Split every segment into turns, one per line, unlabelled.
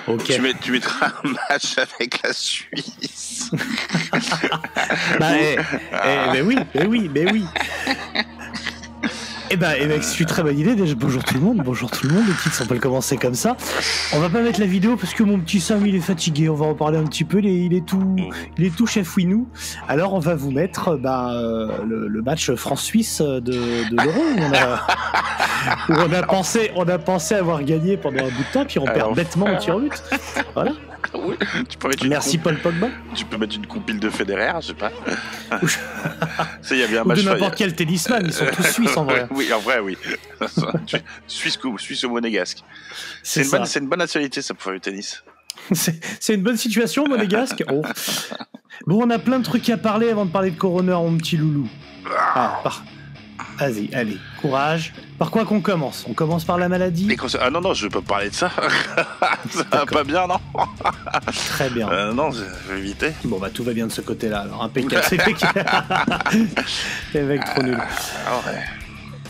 Ok.
Tu mettras un match avec la Suisse.
Mais oui. C'est une très bonne idée. Déjà, bonjour tout le monde, les titres, on peut le commencer comme ça. On va pas mettre la vidéo parce que mon petit Sam il est fatigué, on va en parler un petit peu, il est tout chafouinou. Alors on va vous mettre le match France-Suisse de l'Euro où on a pensé avoir gagné pendant un bout de temps, puis on perd bêtement au tir au but. Voilà.
Oui,
merci Paul Pogba.
Tu peux mettre une compile de Federer, je sais pas. Il y avait un
ou
match
de n'importe quel tennisman, ils sont tous suisses en vrai.
Oui, en vrai, oui. Suisse au monégasque. C'est une bonne nationalité, ça, pour faire du tennis.
C'est une bonne situation, monégasque. Oh. Bon, on a plein de trucs à parler avant de parler de Coroner, mon petit loulou. Vas-y, allez, courage. Par quoi qu'on commence? On commence par la maladie?
Ah non, je veux pas parler de ça. Ça va pas bien, non?
Très bien.
Non, je vais éviter.
Bon, tout va bien de ce côté-là, alors impeccable. C'est les mecs trop nuls.
Ouais.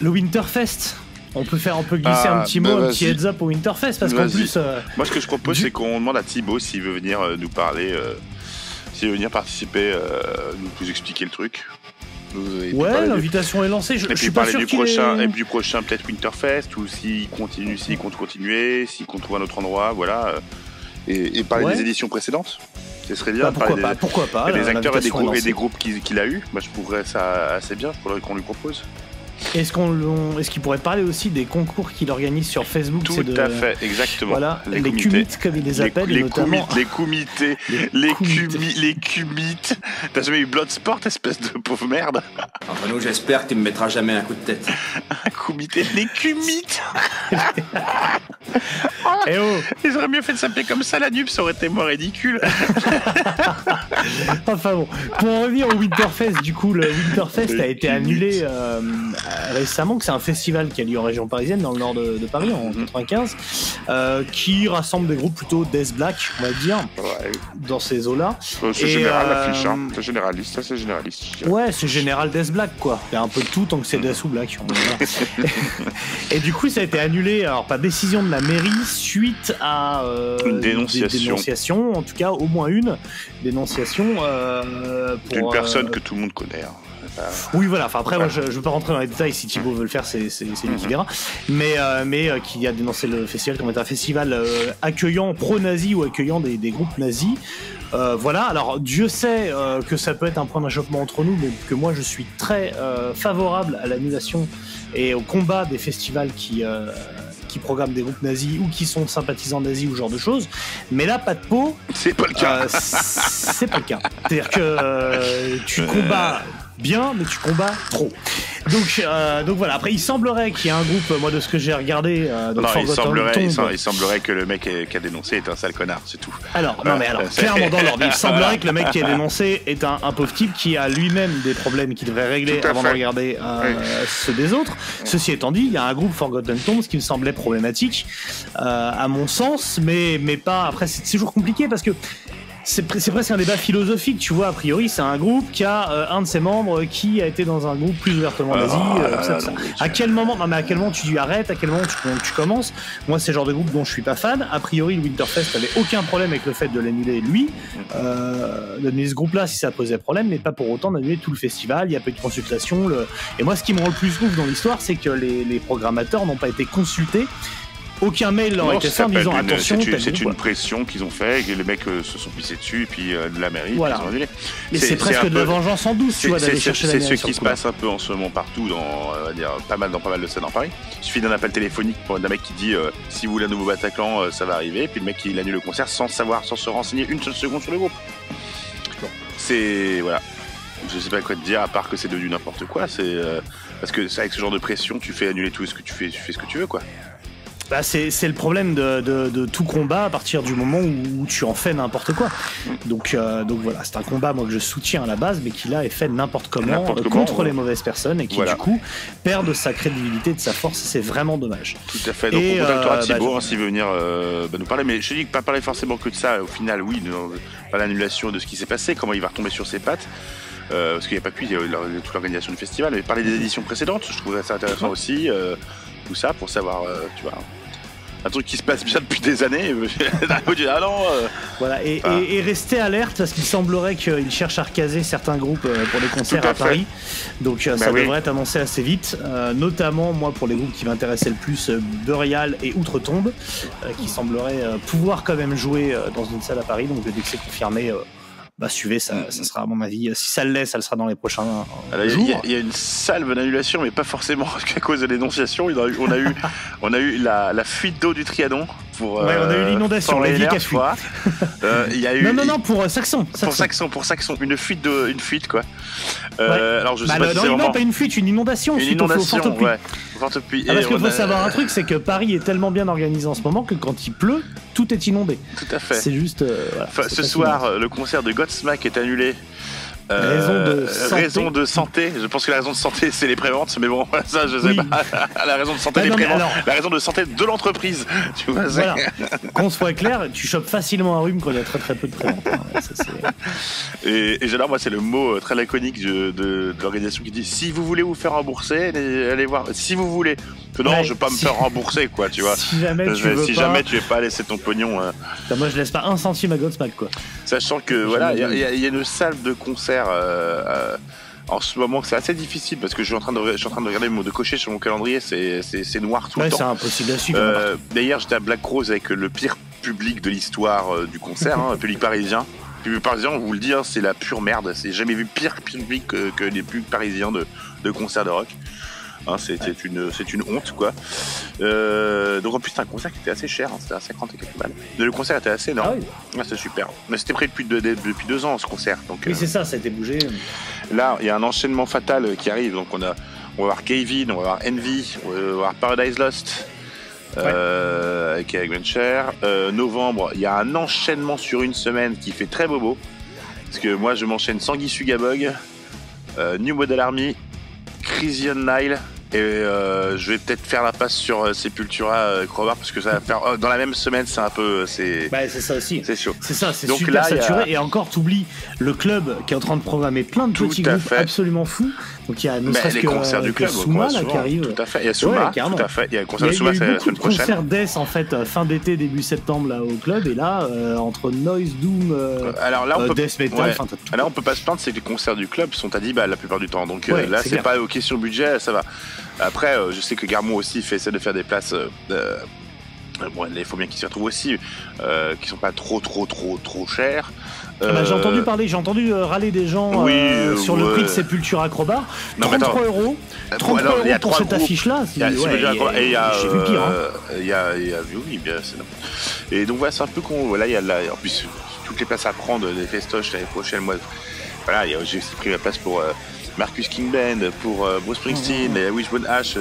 Le Winterfest, on peut glisser un petit mot, un petit heads up au Winterfest, parce qu'en plus...
Moi, ce que je propose, c'est qu'on demande à Thibaut s'il veut venir nous parler, s'il veut venir participer, nous expliquer le truc.
Ouais, l'invitation est lancée. Je suis pas sûr
du prochain peut-être Winterfest, ou s'il compte continuer, s'il compte trouver un autre endroit, voilà. Et parler des éditions précédentes. Ce serait bien.
Pourquoi pas.
Des acteurs et des groupes qu'il a eu. Moi, je trouverais ça assez bien. Il faudrait qu'on lui propose.
Est-ce qu'il pourrait parler aussi des concours qu'il organise sur Facebook?
Tout à fait, exactement.
Voilà, les cumites, comme ils les appellent.
Les comités. T'as jamais eu Bloodsport, espèce de pauvre merde?
Entre nous, j'espère que tu me mettras jamais un coup de tête.
Un comité, les cumites.
Eh oh,
ils auraient mieux fait de s'appeler comme ça, la nupe, ça aurait été moins ridicule.
Enfin bon, pour en revenir au Winterfest, du coup, le Winterfest a été annulé récemment, que c'est un festival qui a lieu en région parisienne, dans le nord de Paris, en 95, qui rassemble des groupes plutôt death black, on va dire, dans ces eaux-là.
C'est général l'affiche, hein. C'est généraliste, ça c'est généraliste.
Ouais, c'est général death black, quoi. Il y a un peu de tout tant que c'est death ou black. Et du coup, ça a été annulé, alors pas décision de la mairie, suite à
une
dénonciation, en tout cas au moins une dénonciation
d'une personne que tout le monde connaît.
Oui, voilà. Enfin, après, moi, je veux pas rentrer dans les détails. Si Thibaut veut le faire, c'est lui qui verra. Mais qui a dénoncé le festival comme étant un festival accueillant pro-nazi ou accueillant des groupes nazis. Voilà. Alors, Dieu sait que ça peut être un point d'achoppement entre nous, mais que moi, je suis très favorable à l'annulation et au combat des festivals qui programment des groupes nazis ou qui sont sympathisants nazis ou ce genre de choses. Mais là, pas de peau.
C'est pas le cas.
C'est pas le cas. C'est-à-dire que tu combats bien, mais tu combats trop. Donc voilà. Après, il semblerait qu'il y ait un groupe, moi de ce que j'ai regardé.
Il semblerait que le mec qui a dénoncé est un sale connard, c'est tout.
Alors clairement dans l'ordre, il semblerait que le mec qui a dénoncé est un pauvre type qui a lui-même des problèmes qu'il devrait régler avant de regarder ceux des autres. Ceci étant dit, il y a un groupe Forgotten Tombs qui me semblait problématique, à mon sens, mais pas. Après, c'est toujours compliqué parce que c'est presque un débat philosophique, tu vois. A priori, c'est un groupe qui a un de ses membres qui a été dans un groupe plus ouvertement nazi. À quel moment tu dis arrête? À quel moment tu commences? Moi, c'est le genre de groupe dont je suis pas fan. A priori, le Winterfest avait aucun problème avec le fait de l'annuler lui, d'annuler ce groupe-là si ça posait problème, mais pas pour autant d'annuler tout le festival. Il y a pas eu de consultation. Et moi, ce qui me rend le plus ouf dans l'histoire, c'est que les programmateurs n'ont pas été consultés. Aucun mail leur a été fait en disant attention.
C'est une pression qu'ils ont fait et que les mecs se sont pissés dessus et puis de la mairie.
Voilà.
Ils ont annulé.
Mais c'est presque de la vengeance en douce, tu vois, d'aller chercher la mairie.
C'est ce qui se passe un peu en ce moment partout, dans pas mal de scènes en Paris. Il suffit d'un appel téléphonique d'un mec qui dit si vous voulez un nouveau Bataclan, ça va arriver. Et puis le mec il annule le concert sans se renseigner une seule seconde sur le groupe. Bon. C'est voilà. Je sais pas quoi te dire à part que c'est devenu n'importe quoi. Parce que avec ce genre de pression, tu fais annuler tout ce que tu fais ce que tu veux, quoi.
C'est le problème de tout combat à partir du moment où tu en fais n'importe quoi. Donc voilà, c'est un combat moi que je soutiens à la base, mais qui là est fait n'importe comment contre les mauvaises personnes et qui du coup perd de sa crédibilité, de sa force. C'est vraiment dommage.
Tout à fait. Donc on contactera Thibaut s'il veut venir nous parler. Mais je te dis que pas parler forcément que de ça. Au final, oui, pas l'annulation de ce qui s'est passé, comment il va retomber sur ses pattes. Parce qu'il n'y a pas pu, il y a toute l'organisation du festival. Mais parler des éditions précédentes, je trouverais ça intéressant aussi. Tout ça pour savoir, tu vois. un truc qui se passe bien depuis des années. Ah non.
Voilà, et restez alerte parce qu'il semblerait qu'ils cherchent à recaser certains groupes pour des concerts à Paris. Donc ça devrait être annoncé assez vite. Notamment, moi, pour les groupes qui m'intéressaient le plus, Burial et Outre-Tombe, qui sembleraient pouvoir quand même jouer dans une salle à Paris. Donc dès que c'est confirmé, suivez, ça sera à mon avis. Si ça l'est, ça le sera dans les prochains jours.
Il y a une salve d'annulation, mais pas forcément à cause de l'énonciation. On a eu la fuite d'eau du Trianon.
On a eu l'inondation, la vie qui a fui.
Il y a eu
non, pour Saxon.
Pour Saxon, une fuite quoi. Alors je sais pas si c'est vraiment...
pas une fuite, une inondation.
Une inondation,
Parce qu'il faut savoir un truc, c'est que Paris est tellement bien organisé en ce moment que quand il pleut, tout est inondé.
Tout à fait.
C'est juste.
Ce soir, le concert de Godsmack est annulé. Raison de santé. Je pense que la raison de santé, c'est les préventes, mais bon, ça, je sais pas. La raison de santé des préventes, la raison de santé de l'entreprise. Tu vois,
voilà. Qu'on soit clair, tu chopes facilement un rhume quand il y a très très peu de préventes.
Et j'adore, moi, c'est le mot très laconique de l'organisation qui dit si vous voulez vous faire rembourser, allez voir. Si vous voulez. Non, je veux pas me faire rembourser, quoi, tu vois.
Si jamais tu
veux pas laisser ton pognon.
Moi, je laisse pas un centime à Godsmack, quoi.
Sachant que, voilà, il y a une salle de concert en ce moment que c'est assez difficile parce que je suis en train de regarder de cocher sur mon calendrier, c'est noir tout le temps.
C'est impossible à suivre.
D'ailleurs, j'étais à Black Rose avec le pire public de l'histoire du concert, le public parisien. Le public parisien, on vous le dit, c'est la pure merde. C'est jamais vu pire public que les publics parisiens de concerts de rock. C'est une honte, quoi. Donc en plus, c'était un concert qui était assez cher, c'était à 50 et quelques balles. Le concert était assez énorme. C'est super. Mais c'était prêt depuis 2 ans, ce concert. Donc,
oui, c'est ça a été bougé.
Là, il y a un enchaînement fatal qui arrive. Donc on va voir Kevin, on va voir Envy, on va voir Paradise Lost. Avec Gwen Cher. Novembre, il y a un enchaînement sur une semaine qui fait très bobo. Parce que moi, je m'enchaîne Sanguis Sugabog, New Model Army, Crazy on Nile. Et je vais peut-être faire la passe sur Sepultura Crowbar parce que ça va faire dans la même semaine, c'est un peu c'est
ça aussi.
C'est chaud.
C'est ça, c'est donc super là, saturé et encore t'oublies le club qui est en train de programmer plein de petits groupes absolument fous. Donc il y a ne serait-ce que
concerts du club
Souma là qui arrive.
Tout à fait, il y a Souma, tout à fait, il y a le concert de Souma la semaine prochaine.
Concert Death en fait fin d'été début septembre là au club et là entre Noise Doom
alors là on peut
Death Metal
là on peut pas se plaindre, c'est que les concerts du club sont à 10 balles la plupart du temps. Donc là c'est pas aux questions budget, ça va. Après, je sais que Garmon aussi essaie de faire des places. Il faut bien qu'ils s'y retrouvent aussi, qui sont pas trop chères.
J'ai entendu râler des gens sur le prix de Sepultura Crowbar. 33 €. 33 € pour cette affiche-là.
J'ai vu pire. Oui, bien, c'est normal. Et donc voilà, c'est un peu con. Voilà, il y a en plus toutes les places à prendre, des festoches l'année prochaine. Moi, voilà, j'ai aussi pris la place pour. Marcus King Band, pour Bruce Springsteen, Wishbone Ash,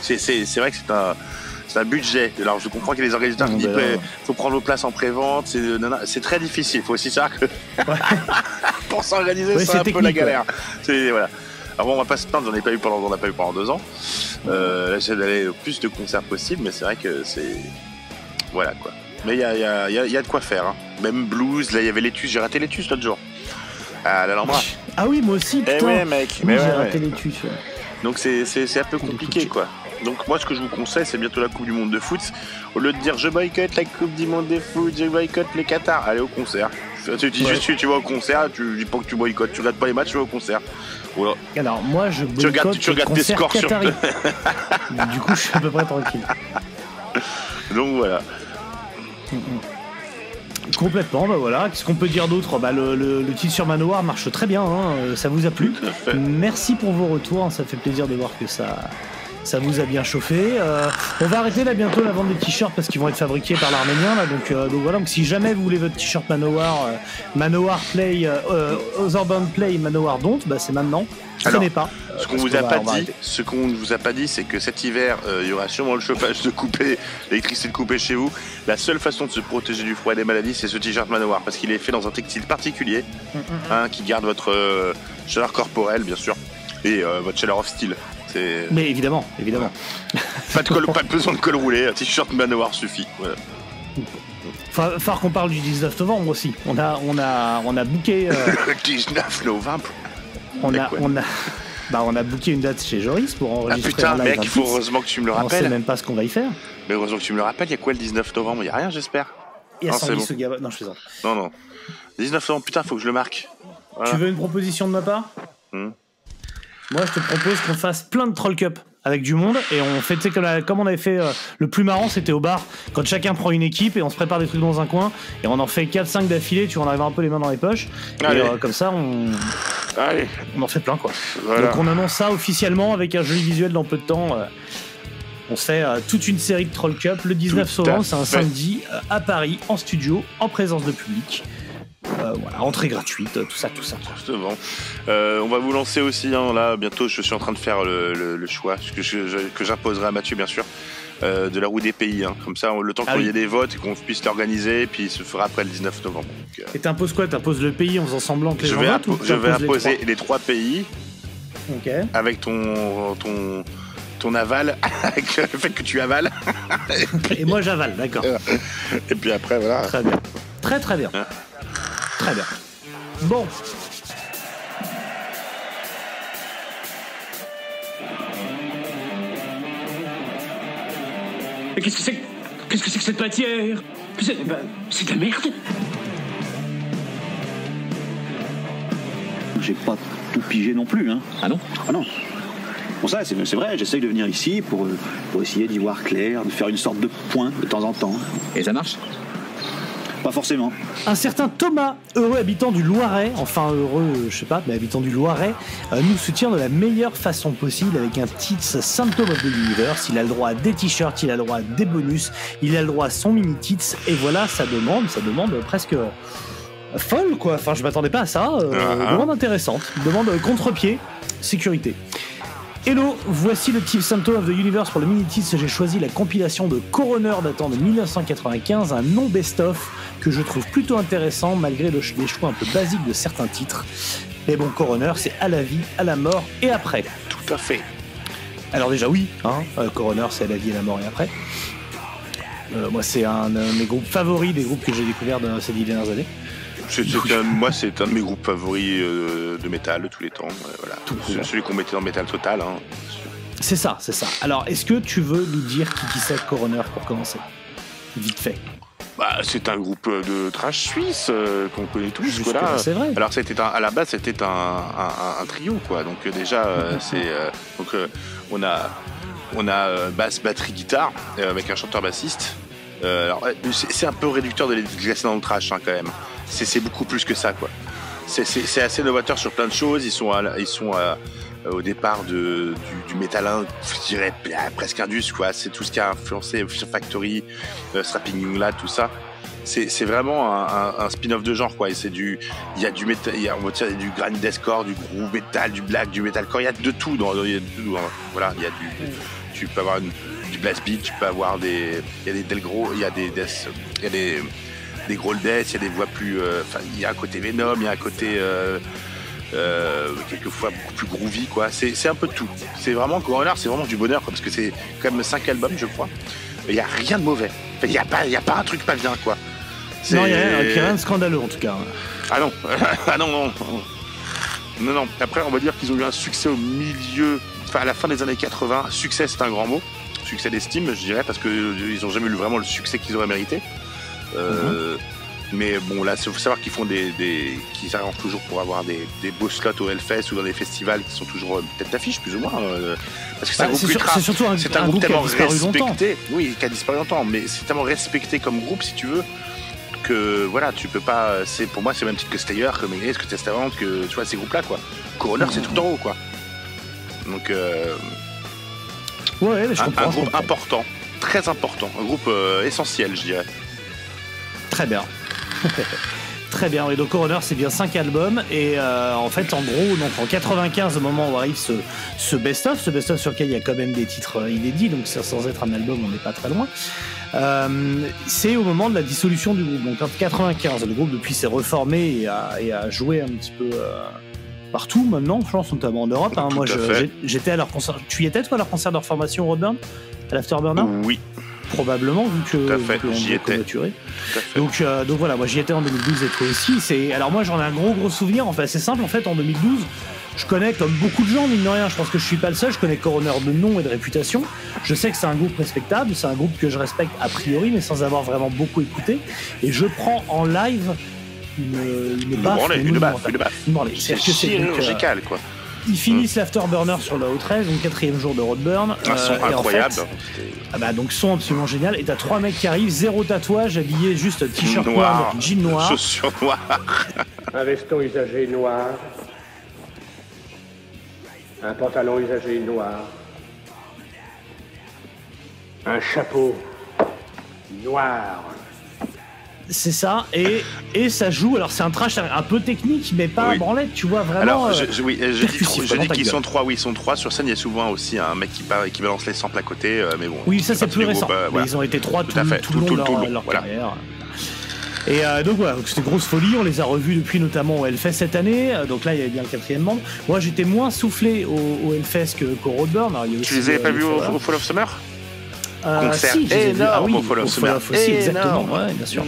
c'est vrai que c'est un budget. Alors je comprends qu'il y a des organisateurs qui disent faut prendre vos places en pré-vente, c'est très difficile. Il faut aussi savoir que pour s'organiser, c'est un peu la galère. Voilà. Alors bon, on va pas se plaindre, on n'a pas eu pendant 2 ans. Là, j'essaie d'aller le plus de concerts possible, mais c'est vrai que c'est voilà quoi. Mais il y a de quoi faire. Hein. Même blues, là il y avait Letus, j'ai raté Letus l'autre jour. À l'Alhambra.
Ah oui, moi aussi, putain.
Ouais, mec.
J'ai raté les tuches.
Donc c'est un peu compliqué, quoi. Donc moi, ce que je vous conseille, c'est bientôt la Coupe du Monde de foot. Au lieu de dire je boycotte la Coupe du Monde de foot, je boycotte les Qatar, allez au concert. Tu vas au concert, tu dis pas que tu boycottes, tu regardes pas les matchs, tu vas au concert. Voilà.
Alors moi, je boycotte
tu regardes tes scores
qatari. Du coup, je suis à peu près tranquille.
Donc voilà.
Complètement, voilà. Qu'est-ce qu'on peut dire d'autre ? Le titre sur Manowar marche très bien, hein. Ça vous a plu ? Merci pour vos retours, ça fait plaisir de voir que ça vous a bien chauffé. On va arrêter là bientôt la vente des t-shirts parce qu'ils vont être fabriqués par l'Arménien là, donc voilà. Donc si jamais vous voulez votre t-shirt Manowar, Manowar Play, Other Band Play, Manowar Don't, c'est maintenant. Traînez pas.
Ce qu'on ne vous a pas dit, c'est que cet hiver, il y aura sûrement le chauffage de coupé, l'électricité de coupé chez vous. La seule façon de se protéger du froid et des maladies, c'est ce t-shirt Manowar, parce qu'il est fait dans un textile particulier, qui garde votre chaleur corporelle, bien sûr, et votre chaleur off style.
Mais évidemment.
Pas besoin de col roulé, un t-shirt Manowar suffit. Voilà.
Faut qu'on parle du 19 novembre aussi. On a booké.
19 novembre.
Bah, on a booké une date chez Joris pour enregistrer.
Ah putain,
un live
mec, il faut heureusement que tu me le rappelles.
On sait même pas ce qu'on va y faire.
Mais heureusement que tu me le rappelles, il y a quoi le 19 novembre? Il y a rien, j'espère.
Il y a Sandy
bon.
Sugaba. Non, je plaisante.
Non. 19 novembre, putain, faut que je le marque. Voilà.
Tu veux une proposition de ma part? Moi, je te propose qu'on fasse plein de Troll Cup avec du monde et on fait, tu sais, comme on avait fait le plus marrant, c'était au bar, quand chacun prend une équipe et on se prépare des trucs dans un coin et on en fait 4-5 d'affilée, tu vois, on arrive un peu les mains dans les poches.
Allez.
Et comme ça, on en fait plein, quoi.
Voilà.
Donc on annonce ça officiellement avec un joli visuel dans peu de temps. On fait toute une série de Troll Cup le 19 novembre, c'est un samedi à Paris, en studio, en présence de public. Voilà, entrée gratuite, tout ça.
Justement. On va vous lancer aussi, hein, là, bientôt, je suis en train de faire le choix que j'imposerai à Mathieu, bien sûr, de la roue des pays. Hein. Comme ça, le temps qu'il y ait des votes et qu'on puisse l'organiser, et puis il se fera après le 19 novembre. Donc,
et t'imposes quoi? T'imposes le pays en faisant semblant que les gens votent?
Je vais imposer les 3 pays, avec ton aval, avec le fait que tu avales.
Et moi j'avale, d'accord.
Et puis après, voilà.
Très bien. Très bien.
Hein?
Très bien. Bon.
Mais qu'est-ce que c'est que cette matière? C'est de la merde.
J'ai pas tout pigé non plus, hein.
Ah non?
Ah non. Bon, ça, c'est vrai, j'essaye de venir ici pour essayer d'y voir clair, de faire une sorte de point de temps en temps.
Et ça marche?
Pas forcément.
Un certain Thomas, heureux habitant du Loiret, enfin heureux, je sais pas, mais habitant du Loiret, nous soutient de la meilleure façon possible avec un titre Symptom of the Universe. Il a le droit à des t-shirts, il a le droit à des bonus, il a le droit à son mini-tits, et voilà, ça demande presque folle, quoi. Enfin, je m'attendais pas à ça. Demande intéressante, demande contre-pied, sécurité. Hello, voici le Team Symptom of the Universe pour le mini-tits. J'ai choisi la compilation de Coroner datant de 1995, un non best-of que je trouve plutôt intéressant malgré les choix un peu basiques de certains titres. Mais bon, Coroner, c'est à la vie, à la mort et après.
Tout à fait.
Alors déjà oui, Coroner, c'est à la vie, à la mort et après. Moi, c'est un de mes groupes favoris, des groupes que j'ai découverts dans ces 10 dernières années.
Moi, c'est un de mes groupes favoris de métal de tous les temps. Voilà. Celui qu'on mettait dans Metal Total. Hein.
C'est ça. Alors, est-ce que tu veux nous dire qui c'est Coroner pour commencer? Vite fait.
Bah, c'est un groupe de trash suisse qu'on connaît tous.
Voilà. C'est vrai.
Alors, à la base, c'était un trio, quoi. Donc, déjà, on a basse, batterie, guitare, avec un chanteur bassiste. Alors, c'est un peu réducteur de les classer dans le trash, hein, quand même. C'est beaucoup plus que ça, quoi. C'est assez novateur sur plein de choses. Ils sont au départ du métal, je dirais presque indus, quoi. C'est tout ce qui a influencé Fear Factory, Strapping Young Lad, tout ça. C'est vraiment un spin-off de genre, quoi. Il y a du métal, on va dire du grind deathcore, du groove metal, du black, du metalcore. Il y a de tout. Voilà, il y a tu peux avoir du blast beat, tu peux avoir il y a des del gros, il y a des death, il y a des growl death, il y a des voix plus, il y a un côté Venom, il y a un côté quelquefois beaucoup plus groovy, quoi. C'est un peu de tout. C'est vraiment Coroner, c'est vraiment du bonheur, quoi, parce que c'est quand même 5 albums, je crois. Il y a rien de mauvais. Il y a pas un truc pas bien, quoi.
Non, il y a rien de scandaleux en tout cas.
Ah non, non. Après, on va dire qu'ils ont eu un succès au milieu, à la fin des années 80. Succès, c'est un grand mot. Succès d'estime, je dirais, parce qu'ils n'ont jamais eu vraiment le succès qu'ils auraient mérité. Mais bon, là, il faut savoir qu'ils font qu'ils s'arrangent toujours pour avoir des beaux slots au Hellfest ou dans des festivals qui sont toujours tête d'affiche, plus ou moins. Parce que c'est un groupe tellement respecté. Oui, qui a disparu longtemps, mais c'est tellement respecté comme groupe, si tu veux, que voilà, tu peux pas. Pour moi, c'est le même titre que Slayer, que Megadeth, que Testament, que tu vois, ces groupes-là, quoi. Coroner, c'est tout en haut, quoi. Donc,
ouais, mais
un groupe important, très important, un groupe essentiel, je dirais.
Très bien. Très bien, et donc Coroner, c'est bien 5 albums, et en fait, en gros, donc en 95, au moment où arrive ce best-of sur lequel il y a quand même des titres inédits, donc sans être un album, on n'est pas très loin. C'est au moment de la dissolution du groupe. Donc en 95, le groupe depuis s'est reformé et a joué un petit peu partout maintenant, je pense, notamment en Europe. Hein. Moi, j'étais à leur concert. Tu y étais, toi, à leur concert de reformation Roadburn, à l'Afterburner?
Oui.
Probablement, vu que
j'y étais.
Donc voilà, moi j'y étais en 2012 et toi aussi. Alors moi j'en ai un gros souvenir. En fait, c'est simple. En fait, en 2012, Je connais, comme beaucoup de gens, mine de rien, je pense que je suis pas le seul, je connais Coroner de nom et de réputation. Je sais que c'est un groupe respectable, c'est un groupe que je respecte a priori, mais sans avoir vraiment beaucoup écouté. Et je prends en live une baffe.
C'est chirurgical, quoi.
Ils finissent l'Afterburner sur la O13, donc 4e jour de Roadburn.
Un son incroyable.
En fait, donc son absolument génial. Et t'as 3 mecs qui arrivent, 0 tatouage, habillés juste t-shirt noir, jean noir.
Chaussures noires.
Un veston usagé noir. Un pantalon usagé noir. Un chapeau noir.
C'est ça, et ça joue. Alors c'est un trash un peu technique, mais pas branlette, tu vois, vraiment.
Alors je dis qu'ils sont 3, oui, ils sont 3 sur scène. Il y a souvent aussi un mec qui balance les samples à côté, mais bon.
Oui, ça c'est plus récent.
Voilà.
Ils ont été 3 tout le long de leur carrière. Et donc voilà, c'était grosse folie, on les a revus depuis notamment au Hellfest cette année, donc là il y avait bien le 4e membre. Moi j'étais moins soufflé au Hellfest qu'au Roadburn.
Tu les avais pas vus au Fall of Summer? Concert
si,
énorme au Fall of Summer.
Aussi, exactement, ouais, bien sûr.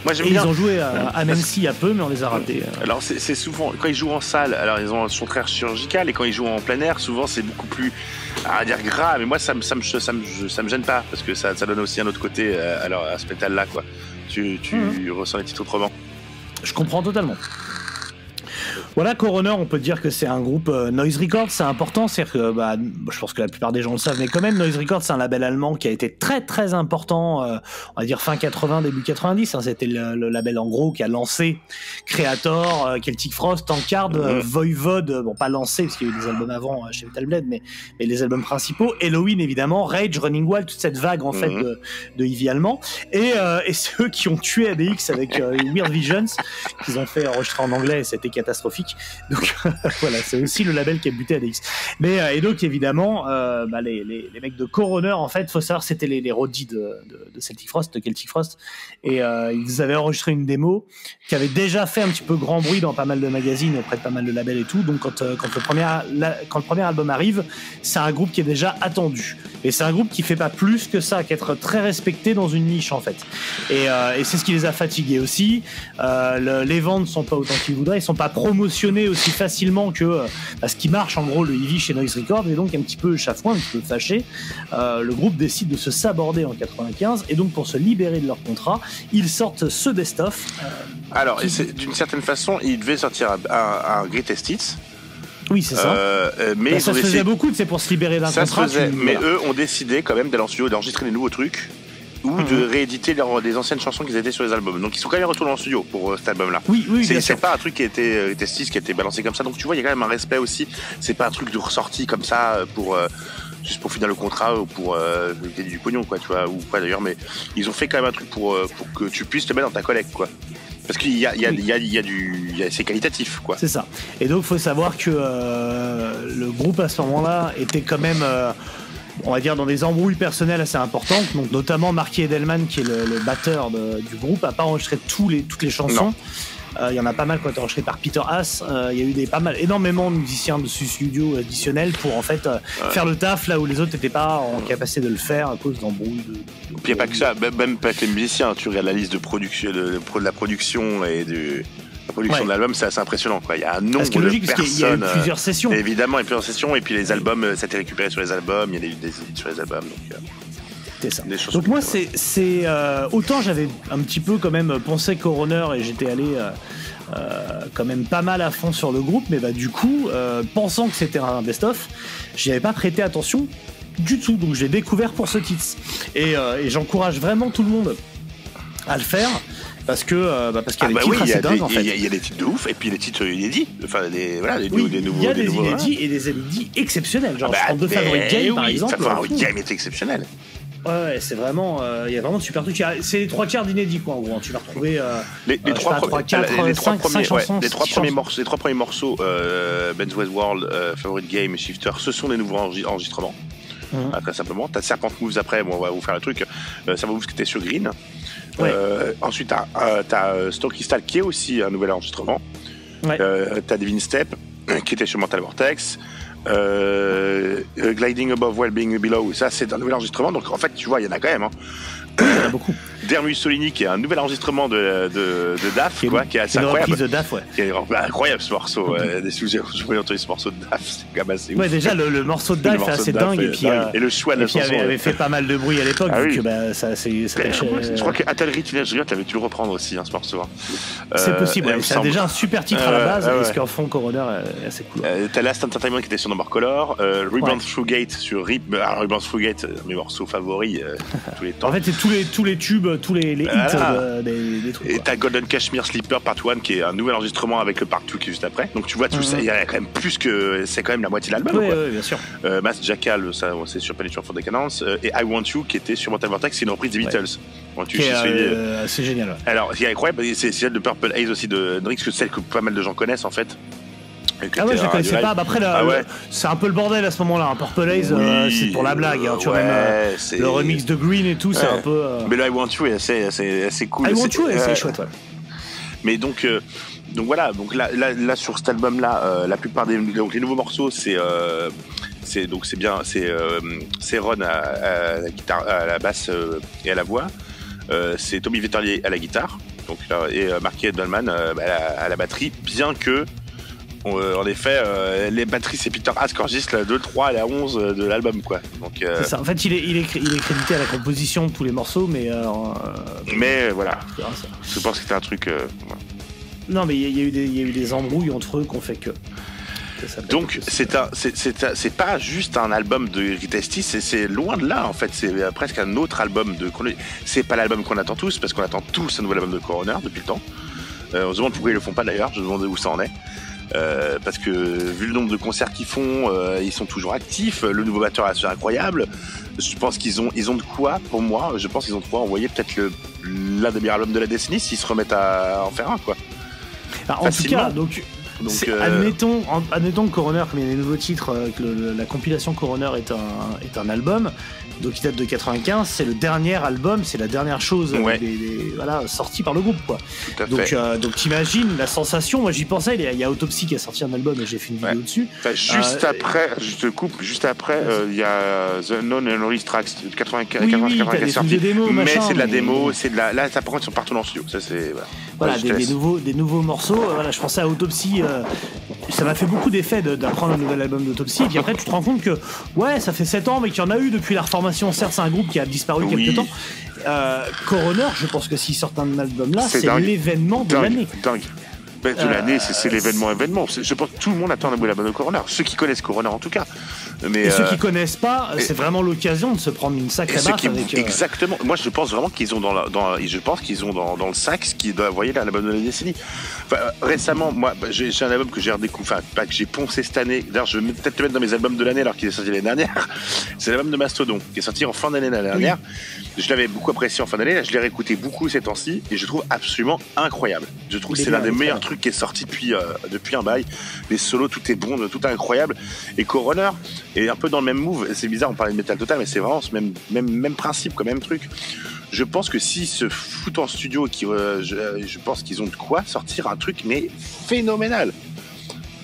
Moi, j'aime bien.
Ils ont joué à Nancy il y a peu, mais on les a ratés.
Alors c'est souvent, quand ils jouent en salle, alors ils sont très chirurgicales, et quand ils jouent en plein air, souvent c'est beaucoup plus, à dire grave, mais moi ça me gêne pas, parce que ça donne aussi un autre côté à ce métal-là, quoi. Tu ressens les titres autrement.
Je comprends totalement. Voilà, Coroner, on peut dire que c'est un groupe Noise Records, c'est important, c'est-à-dire que je pense que la plupart des gens le savent, mais quand même Noise Records c'est un label allemand qui a été très très important, on va dire fin 80, début 90, hein, c'était le label en gros qui a lancé Creator, Celtic Frost, Tankard, Voivod, bon pas lancé parce qu'il y a eu des albums avant chez Metal Blade, mais les albums principaux, Halloween évidemment, Rage, Running Wild, toute cette vague en fait de heavy allemand, et ceux qui ont tué ADX avec Weird Visions, qu'ils ont fait enregistrer en anglais, et c'était catastrophique. Donc voilà, c'est aussi le label qui a buté ADX. Mais et donc évidemment, les mecs de Coroner, en fait, faut savoir, c'était les roadies de Celtic Frost, de Celtic Frost, et ils avaient enregistré une démo qui avait déjà fait un petit peu grand bruit dans pas mal de magazines, auprès de pas mal de labels et tout. Donc quand le premier album arrive, c'est un groupe qui est déjà attendu. Et c'est un groupe qui fait pas plus que ça, qu'être très respecté dans une niche en fait. Et c'est ce qui les a fatigués aussi. Les ventes ne sont pas autant qu'ils voudraient, ils sont pas promotionnés aussi facilement que ce qui marche en gros le heavy chez Noise Records, et donc un petit peu chafouin, un petit peu fâché. Le groupe décide de se saborder en 95, et donc pour se libérer de leur contrat, ils sortent ce best-of.
Alors, d'une certaine façon, ils devaient sortir un Greatest Hits.
Oui, c'est ça.
Mais
ça se faisait beaucoup, c'est pour se libérer d'un contrat.
Ça se faisait, mais eux ont décidé quand même d'aller en studio, d'enregistrer des nouveaux trucs, ou de rééditer des anciennes chansons qu'ils étaient sur les albums. Donc ils sont quand même retournés en studio pour cet album-là.
Oui,
c'est pas un truc qui était testis, qui a été balancé comme ça. Donc tu vois, il y a quand même un respect aussi. C'est pas un truc de ressorti comme ça pour juste pour finir le contrat ou pour gagner du pognon, quoi, tu vois, ou quoi d'ailleurs. Mais ils ont fait quand même un truc pour que tu puisses te mettre dans ta collecte, quoi. Parce qu'il y a c'est qualitatif, quoi.
C'est ça. Et donc faut savoir que le groupe à ce moment-là était quand même on va dire dans des embrouilles personnelles assez importantes, donc notamment Marky Edelman, qui est le batteur du groupe, a pas enregistré toutes les chansons. Il y en a pas mal qui ont été enregistrés par Peter Haas. Il y a eu énormément de musiciens de studio additionnels pour en fait faire le taf là où les autres n'étaient pas en capacité de le faire à cause d'embrouilles.
Puis il n'y a pas que ça, même pas que les musiciens. Tu regardes la liste de production, de la production et la production de l'album, c'est assez impressionnant, quoi. Il y a un nombre de personnes. Parce qu'il y a eu
plusieurs sessions.
Évidemment, il y a plusieurs sessions, et puis les albums, ça a été récupéré sur les albums, il y a des édits sur les albums.
Donc moi, c'est autant j'avais un petit peu quand même pensé Coroner, et j'étais allé quand même pas mal à fond sur le groupe, mais du coup, pensant que c'était un best-of, j'y avais pas prêté attention du tout, donc j'ai découvert pour ce titre. Et j'encourage vraiment tout le monde à le faire. Parce qu'il y a des titres assez dingues, en fait.
Il y a des titres de ouf, et puis les titres inédits. Enfin, des nouveaux.
Il y a des inédits et des inédits exceptionnels. Genre, je prends deux Favorite Game, par exemple.
Favorite Game est exceptionnel.
Ouais, c'est vraiment. Il y a vraiment de super trucs. C'est les 3/4 d'inédits, quoi, en gros. Tu vas retrouver.
Les trois premiers morceaux, Ben's West World, Favorite Game et Shifter, ce sont des nouveaux enregistrements. Très simplement. T'as Serpent Moves après, on va vous faire le truc. Serpent Moves qui était sur Green. Ouais. Ensuite, t'as Stock Crystal qui est aussi un nouvel enregistrement. Ouais. T'as Divine Step qui était sur Mental Vortex. Gliding Above Well Being Below, ça c'est un nouvel enregistrement. Donc en fait, tu vois, il y en a quand même.
Il y en a beaucoup.
Der Mussolini, qui est un nouvel enregistrement de DAF, qui est assez
une
incroyable.
reprise de DAF, ouais.
Qui est incroyable ce morceau. J'ai entendu ce morceau de DAF, c'est quand même assez ouf.
Ouais, déjà le morceau de DAF est assez dingue.
Et le choix de la chanson.
avait fait pas mal de bruit à l'époque, vu que
je crois que Atelier Teenage Riot avait dû le reprendre aussi, ce morceau.
C'est possible, c'est déjà un super titre à la base, et ce qu'en font Coroner est assez cool.
T'as Last Entertainment qui était sur Number Color, Rebound Through Gate sur RIP. Alors, Rebound Through Gate, mes morceaux favoris tous les temps.
En fait, c'est tous les tubes, tous les hits des trucs.
Et t'as Golden Cashmere Sleeper Part 1 qui est un nouvel enregistrement avec le Part 2 qui est juste après. Donc tu vois tout ça, il y a quand même plus que. C'est quand même la moitié de l'album.
Oui, bien sûr.
Mass Jackal, ça c'est sur Penitentiary for Decadence. Et I Want You qui était sur Mortal Vortex, c'est une reprise des Beatles.
C'est génial. Ouais.
Alors, ce qui est incroyable, c'est celle de Purple Haze aussi de Hendrix, que c'est celle que pas mal de gens connaissent en fait.
Ah ouais, je la connaissais pas. Après, c'est un peu le bordel à ce moment-là. Purple Haze, c'est pour la blague. Tu vois, même le remix de Green et tout, c'est un peu.
Mais le I Want You est assez cool.
I Want You, c'est chouette, ouais.
Mais donc voilà, donc là sur cet album-là, la plupart des les nouveaux morceaux, c'est Ron à la guitare, à la basse et à la voix. C'est Tommy Vetterlier à la guitare, donc et Marky Edelman à la batterie, bien que en effet, les batteries, c'est Peter Haas qui enregistre la 2, 3 et la 11 de l'album, quoi. Donc,
c'est ça. En fait, il est crédité à la composition de tous les morceaux, mais
voilà. Je pense que c'était un truc. Voilà.
Non, mais il y a eu des embrouilles entre eux qu'on fait que.
Donc c'est pas juste un album de Greatest Hits, c'est loin de là en fait, c'est presque un autre album de. C'est pas l'album qu'on attend tous, parce qu'on attend tous un nouvel album de Coroner depuis le temps. On se demande pourquoi ils le font pas d'ailleurs, je me demande où ça en est. Parce que vu le nombre de concerts qu'ils font, ils sont toujours actifs. Le nouveau batteur est assez incroyable. Je pense qu'ils ont de quoi, pour moi, je pense qu'ils ont de quoi envoyer peut-être l'un des meilleurs albums de la décennie s'ils se remettent à en faire un, quoi.
Alors, en tout cas, donc admettons que Coroner, comme il y a des nouveaux titres, que la compilation Coroner est un album, donc il date de 95, c'est le dernier album, c'est la dernière chose sortie par le groupe, quoi.
Tout à fait.
Donc t'imagines la sensation, moi j'y pensais, il y a Autopsy qui a sorti un album et j'ai fait une vidéo dessus.
Juste après, je te coupe, il y a The Non and Release Tracks 95
qui est sorti,
mais c'est de la démo, là par contre ils sont partout dans le studio, ça c'est
voilà, des nouveaux morceaux. Je pensais à Autopsy, ça m'a fait beaucoup d'effet d'apprendre un nouvel album d'Autopsy, et puis après tu te rends compte que ça fait 7 ans mais qu'il y en a eu depuis la reformation. Certes, c'est un groupe qui a disparu quelque temps. Coroner, je pense que s'ils sortent un album là, c'est l'événement de l'année.
De l'année, c'est l'événement. Je pense que tout le monde attend un nouvel album de Coroner, ceux qui connaissent Coroner en tout cas. Mais
ceux qui connaissent pas, c'est vraiment l'occasion de se prendre une sacrée baffe avec.
Exactement. Moi, je pense vraiment qu'ils ont dans le sac ce qui doit envoyer l'album de la décennie. Enfin, récemment, moi, j'ai un album que j'ai redécouvert, pas que j'ai poncé cette année. D'ailleurs, je vais peut-être le mettre dans mes albums de l'année alors qu'il est sorti l'année dernière. C'est l'album de Mastodon qui est sorti en fin d'année l'année dernière. Je l'avais beaucoup apprécié en fin d'année. Là, je l'ai réécouté beaucoup ces temps-ci et je trouve absolument incroyable. Je trouve que c'est l'un des meilleurs trucs qui est sorti depuis un bail. Les solos, tout est bon, tout est incroyable. Et Coroner est un peu dans le même move. C'est bizarre, on parlait de Metal Total, mais c'est vraiment ce même principe, même truc. Je pense que s'ils se foutent en studio, je pense qu'ils ont de quoi sortir un truc, mais phénoménal.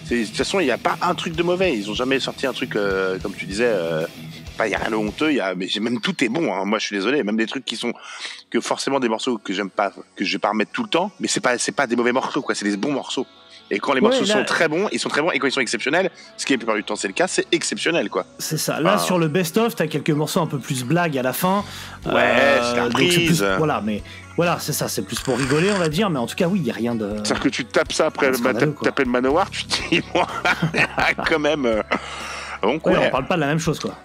De toute façon, il n'y a pas un truc de mauvais. Ils n'ont jamais sorti un truc, comme tu disais, il n'y a rien de honteux. Mais même tout est bon. Hein. Moi, je suis désolé. Même des trucs que forcément des morceaux que j'aime pas, que je vais pas remettre tout le temps, mais c'est pas des mauvais morceaux, quoi. C'est des bons morceaux. Et quand les morceaux sont très bons, ils sont très bons. Et quand ils sont exceptionnels, ce qui est la plupart du temps c'est le cas, c'est exceptionnel, quoi.
C'est ça. Là, sur le best-of, t'as quelques morceaux un peu plus blagues à la fin.
C'est la reprise.
Voilà, c'est ça. C'est plus pour rigoler, on va dire. Mais en tout cas, oui, il y a rien de.
C'est-à-dire que tu tapes ça après taper le Manowar, tu te dis, quand même. Donc,
on parle pas de la même chose, quoi.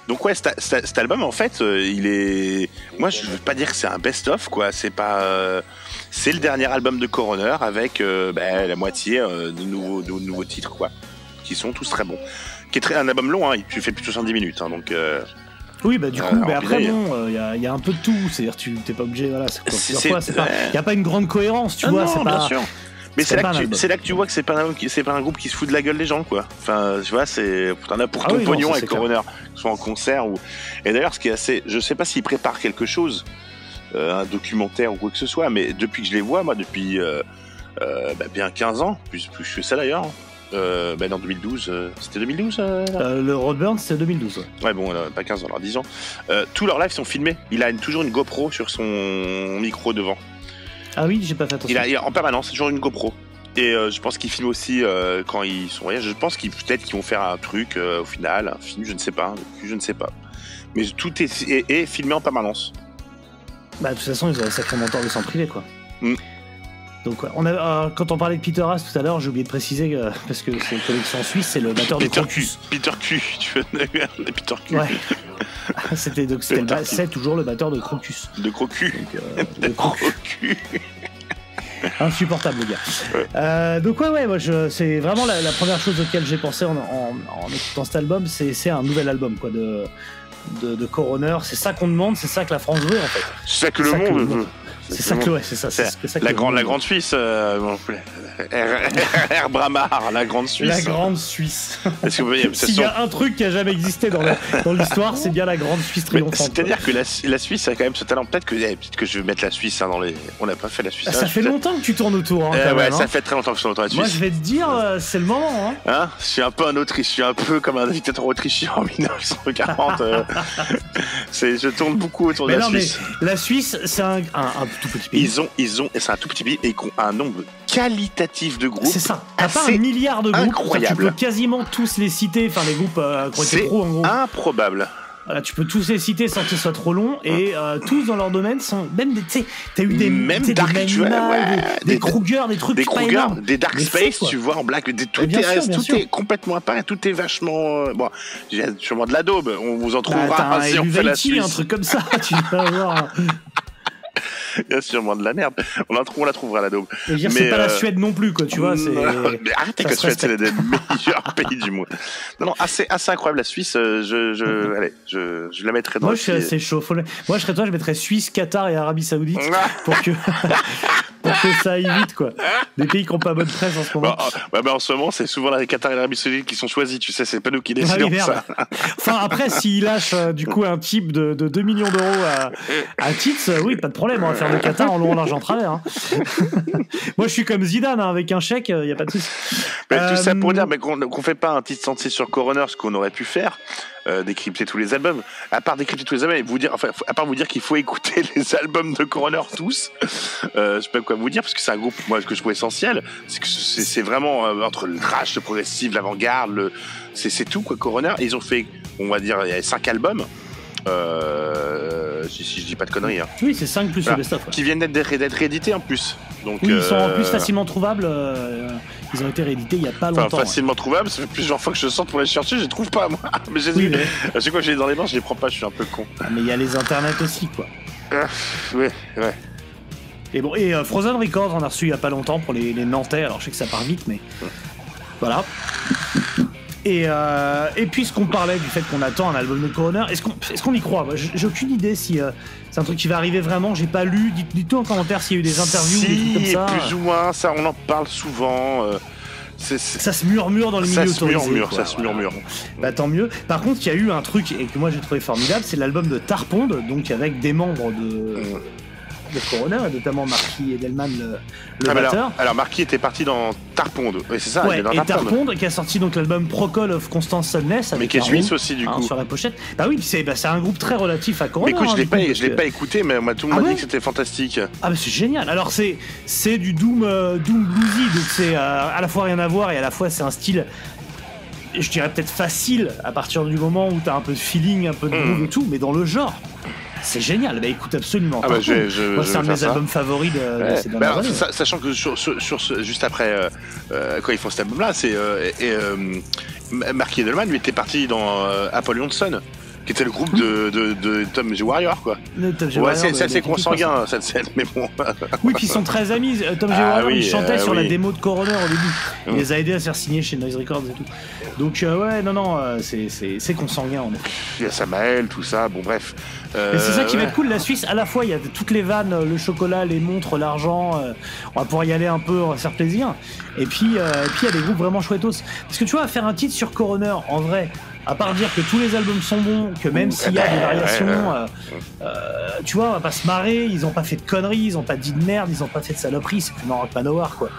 Donc cet album en fait, il est. Moi, je veux pas dire que c'est un best-of, quoi. C'est pas. C'est le dernier album de Coroner avec la moitié de nouveaux titres, quoi, qui sont tous très bons. Qui est un album long, hein. Il fait plus de 70 minutes, hein, donc.
Oui, du coup, mais après, il y a un peu de tout. C'est-à-dire, tu t'es pas obligé, voilà. Il y a pas une grande cohérence, tu vois.
Non,
c'est
bien
pas.
sûr. Mais c'est là que tu vois que c'est pas un groupe qui se fout de la gueule des gens, quoi. Enfin, tu vois, t'en as pour ton pognon avec Coroner, que ce soit en concert ou. Et d'ailleurs, ce qui est assez, je sais pas s'ils préparent quelque chose, un documentaire ou quoi que ce soit, mais depuis que je les vois, moi, depuis bien 15 ans, plus que ça d'ailleurs, En 2012, c'était 2012
le Roadburn, c'était 2012.
Ouais, bon, pas 15 ans, alors 10 ans. Tous leurs lives sont filmés. Il a toujours une GoPro sur son micro devant.
Ah oui, j'ai pas fait attention.
Il a en permanence, toujours une GoPro. Et je pense qu'ils filment aussi quand ils sont en voyage. Je pense peut-être qu'ils vont faire un truc au final, un film, je ne sais pas. Mais tout est filmé en permanence.
Bah, de toute façon, ils auraient sacrément tort de s'en priver, quoi. Donc, ouais. Quand on parlait de Peter Haas tout à l'heure, j'ai oublié de préciser, parce que c'est une collection suisse, c'est le batteur de Crocus.
Peter Q, tu veux Peter Q.
Ouais. C'est toujours le batteur de Crocus.
De Crocus.
De Crocus. Insupportable, le gars. Donc moi c'est vraiment la première chose auquel j'ai pensé en écoutant cet album, c'est un nouvel album, quoi, de Coroner. C'est ça qu'on demande, c'est ça que la France veut, en fait.
C'est ça que le monde veut.
C'est ça que, ouais, c'est ça. C'est
la grande Suisse, Air Bramar, la grande Suisse.
La grande Suisse.
S'il
y a un truc qui a jamais existé dans l'histoire, c'est bien la grande Suisse triomphante.
C'est-à-dire que la Suisse a quand même ce talent. Peut-être que je vais mettre la Suisse dans les. On n'a pas fait la Suisse.
Ça fait longtemps que tu tournes autour.
Ça fait très longtemps que je tourne autour de la Suisse.
Moi, je vais te dire, c'est le moment.
Je suis un peu un Autriche. Je suis un peu comme un dictateur autrichien en 1940. Je tourne beaucoup autour de la Suisse.
Mais la Suisse, c'est un tout petit pays.
C'est un tout petit pays et ils ont un nombre qualitatif de groupes.
C'est ça. T'as pas 1 milliard de groupes.
Incroyable.
Tu peux quasiment tous les citer. Enfin, les groupes qui ont été pro, en gros.
C'est improbable.
Voilà, tu peux tous les citer sans que ce soit trop long, et tous dans leur domaine sont même t'as eu des des Kruger, des trucs
des
pas énormes,
des Dark Space, tu vois, en black, tout est complètement à part, tout est vachement bon. Il y a sûrement de la daube, on vous en trouvera si on fait la Suisse, un
truc comme ça, tu vas voir.
Il y a sûrement de la merde. On la trouvera la daube.
C'est pas la Suède non plus, quoi, tu vois.
Mais arrêtez que la Suède, c'est le meilleur pays du monde. Non, assez incroyable la Suisse. Allez, je la mettrai dans.
Moi, je suis assez chaud. Moi, je serais toi, je mettrais Suisse, Qatar et Arabie Saoudite pour que ça aille vite, quoi. Des pays qui n'ont pas bonne presse en ce moment.
En ce moment, c'est souvent les Qatar et l'Arabie Saoudite qui sont choisis. Tu sais, c'est pas nous qui décidons de ça.
Enfin, après, s'ils lâchent du coup un type de 2 millions d'euros à Tits, oui, pas de problème. On va faire le Qatar en long, en large, en travers. Moi, je suis comme Zidane, avec un chèque, il n'y a pas de souci.
Tout ça pour dire qu'on fait pas un titre senti sur Coroner, ce qu'on aurait pu faire. Décrypter tous les albums, à part décrypter tous les albums et à part vous dire qu'il faut écouter les albums de Coroner tous, je sais pas quoi vous dire, parce que c'est un groupe moi que je trouve essentiel, c'est vraiment entre le thrash, le progressif, l'avant-garde, c'est tout, quoi. Coroner, ils ont fait, on va dire, il y a 5 albums, si je dis pas de conneries, hein.
Oui, c'est 5 plus le best-of,
qui viennent d'être réédités en plus. Donc,
oui, ils sont en plus facilement trouvables. Ils ont été réédités il y a pas longtemps.
Facilement trouvables, ça fait plusieurs fois que je sors pour les chercher, je les trouve pas, moi. Mais à chaque fois que je les ai dans les mains, je les prends pas, je suis un peu con.
Mais il y a les internets aussi, quoi.
Ouais.
Et bon, Frozen Records, on a reçu il y a pas longtemps pour les Nantais. Alors je sais que ça part vite, mais voilà. Et puisqu'on parlait du fait qu'on attend un album de Coroner, est-ce qu'on y croit? J'ai aucune idée si c'est un truc qui va arriver vraiment. J'ai pas lu. Dites-nous en commentaire s'il y a eu des interviews, des trucs comme ça.
Plus ou moins, ça, on en parle souvent.
Ça se murmure dans les milieux autorisés.
Ça se murmure.
Bah tant mieux. Par contre, il y a eu un truc et que moi j'ai trouvé formidable, c'est l'album de Tarponde, donc avec des membres de Coroner, et notamment Marquis Edelman, le batteur.
Alors Marquis était parti dans Tarponde, oui, c'est ça.
Ouais,
il est dans
et Tarponde qui a sorti donc l'album Procol of Constance Sadness,
mais qui est suisse aussi du coup
sur la pochette. Bah oui, c'est un groupe très relatif à Coroner.
Mais écoute, je l'ai pas écouté, mais tout le monde m'a dit que c'était fantastique.
Ah bah c'est génial. Alors c'est du doom bluesy, donc c'est à la fois rien à voir et à la fois c'est un style, je dirais peut-être facile à partir du moment où t'as un peu de feeling, un peu de groove et tout, mais dans le genre. C'est génial, bah écoute absolument.
Moi
c'est un de mes albums favoris de ces dernières années.
Sachant que juste après, quand ils font cet album-là, Mark Edelman lui était parti dans Apollyon Sun, qui était le groupe de Tom G. Warrior, quoi. C'est assez consanguin cette scène, mais bon.
Oui, puis ils sont très amis. Tom G. Warrior, il chantait sur la démo de Coroner au début. Il les a aidés à se faire signer chez Noise Records et tout. Donc c'est consanguin en effet.
Il y a Samael, tout ça, bon bref.
Et c'est ça qui va être cool, la Suisse, à la fois il y a toutes les vannes, le chocolat, les montres, l'argent, on va pouvoir y aller un peu, on va se faire plaisir. Et puis il y a des groupes vraiment chouettos. Parce que tu vois, faire un titre sur Coroner, en vrai, À part dire que tous les albums sont bons, que même s'il y a des variations, tu vois, on va pas se marrer, ils ont pas fait de conneries, ils ont pas dit de merde, ils ont pas fait de saloperies, c'est plus Rock Manowar, quoi.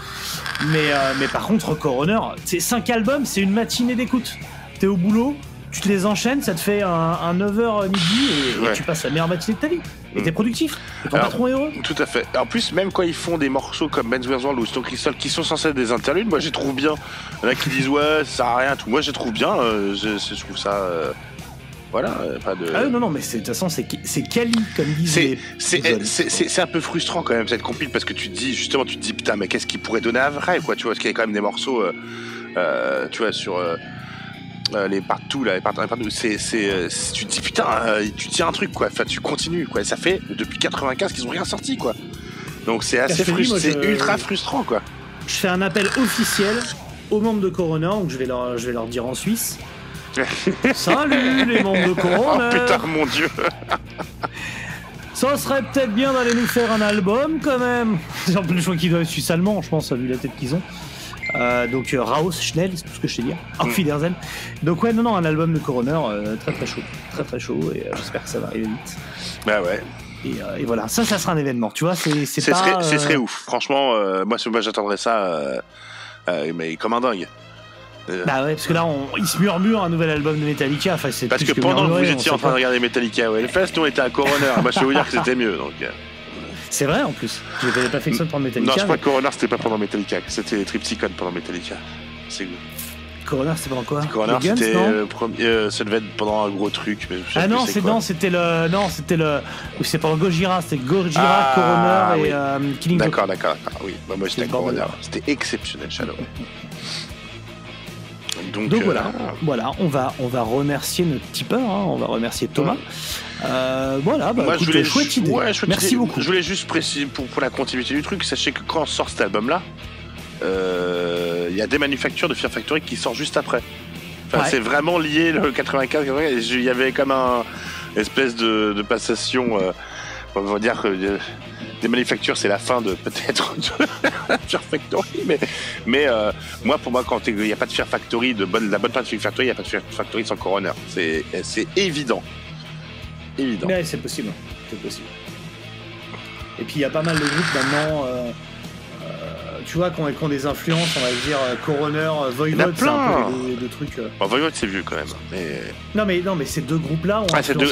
Mais par contre, Coroner, c'est 5 albums, c'est une matinée d'écoute. T'es au boulot, tu te les enchaînes, ça te fait un 9h midi et tu passes la meilleure matinée de ta vie. Et t'es productif, et ton patron est heureux.
Tout à fait. En plus, même quand ils font des morceaux comme Ben's World ou Stone Crystal qui sont censés être des interludes, moi je les trouve bien. Il y en a qui disent ouais, ça sert à rien, tout. Moi je les trouve bien, je trouve ça. Voilà, pas de.
Ah non, mais de toute façon, c'est quali, comme disent
c'est un peu frustrant quand même cette compile parce que tu te dis putain, mais qu'est-ce qu'il pourrait donner à vrai, quoi, tu vois, parce qu'il y a quand même des morceaux, tu vois, sur. Les partout là, tu te dis putain, tu tiens un truc quoi, enfin tu continues quoi, ça fait depuis 95 qu'ils ont rien sorti quoi, donc c'est assez frustrant, c'est ultra frustrant quoi.
Je fais un appel officiel aux membres de Coroner, donc je vais leur dire en Suisse. Salut les membres de Coroner.
Oh putain mon dieu.
Ça serait peut-être bien d'aller nous faire un album quand même. En plus je crois qu'ils doivent être suisse allemand, je pense, vu la tête qu'ils ont. Donc Raus, Schnell, c'est tout ce que je sais dire. Auf Wiedersehen. Donc ouais, non, un album de Coroner très chaud, et j'espère que ça va arriver vite.
Bah ouais.
Et voilà, ça sera un événement, tu vois, ce
serait ouf. Franchement, moi j'attendrais ça, mais comme un dingue.
Bah ouais, parce que là, il se murmure un nouvel album de Metallica. Enfin, c'est
parce que pendant que vous étiez en train de regarder Metallica au Hellfest, nous on était à Coroner. Moi je peux vous dire que c'était mieux, donc.
C'est vrai en plus. Je n'avais pas fait que ça pendant Metallica.
Non, je crois que Coroner c'était pas pendant Metallica, c'était Triptychon pendant Metallica. C'est
Coroner c'était pendant quoi?
Coroner c'était ça devait être pendant un gros truc. Mais
c'était le. C'est pendant Gojira, c'était Gojira, Coroner et Killing Joke.
D'accord. Oui, moi j'étais à Coroner. C'était exceptionnel, Shadow. Donc
voilà, on va remercier notre tipeur, on va remercier Thomas. Voilà,
moi,
écoute, chouette idée. Merci beaucoup.
Je voulais juste préciser pour la continuité du truc, sachez que quand on sort cet album-là, il y a des manufactures de Fear Factory qui sortent juste après. Enfin, c'est vraiment lié le 95. Il y avait comme un espèce de passation. On va dire que des manufactures, c'est la fin de peut-être de Fear Factory, mais pour moi, quand il n'y a pas de Fear Factory, la bonne part de Fear Factory, il n'y a pas de Fear Factory sans Coroner. C'est évident.
Mais c'est possible. Et puis il y a pas mal de groupes maintenant, tu vois, qui ont des influences, on va dire Coroner, Voivod, c'est un peu de trucs.
Voivod c'est vieux quand même. Mais...
Non mais ces deux groupes-là ont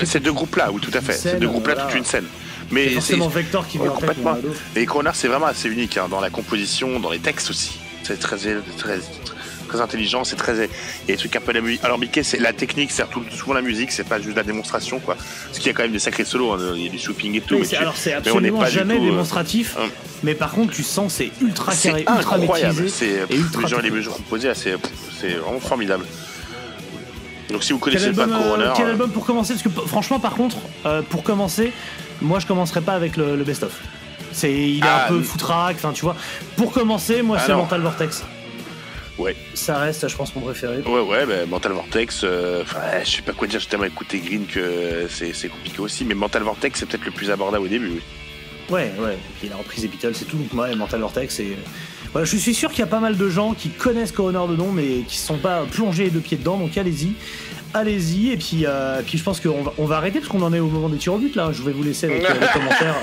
ces deux groupes-là, oui, tout à fait. Ces deux groupes-là, toute une scène. Mais
c'est forcément Vector qui vient en tête.
Et Coroner c'est vraiment assez unique dans la composition, dans les textes aussi. C'est très intelligent, c'est très. Il y a des trucs un peu alambiqués, c'est la technique, c'est souvent la musique, c'est pas juste la démonstration quoi. Parce qu'il y a quand même des sacrés solos, il y a du swooping et tout.
Oui, c'est absolument jamais démonstratif. Mais par contre, tu sens c'est ultra carré, ultra maîtrisé.
C'est les mesures composées, c'est vraiment formidable. Donc si vous connaissez pas Coroner.
Quel album pour commencer? Parce que franchement, par contre, pour commencer, moi je commencerai pas avec le best-of. Il est un peu foutraque, enfin tu vois. Pour commencer, moi c'est Mental Vortex.
Ouais.
Ça reste, je pense, mon préféré.
Ouais, Mental Vortex, je sais pas quoi dire, j'ai tellement écouté Green que c'est compliqué aussi, mais Mental Vortex, c'est peut-être le plus abordable au début, oui.
Ouais, il a repris les Beatles, c'est tout, donc moi, Mental Vortex, voilà, je suis sûr qu'il y a pas mal de gens qui connaissent Coroner de nom, mais qui ne sont pas plongés les deux pieds dedans, donc allez-y, et puis je pense qu'on va arrêter parce qu'on en est au moment des tirs au but là. Je vais vous laisser avec les commentaires.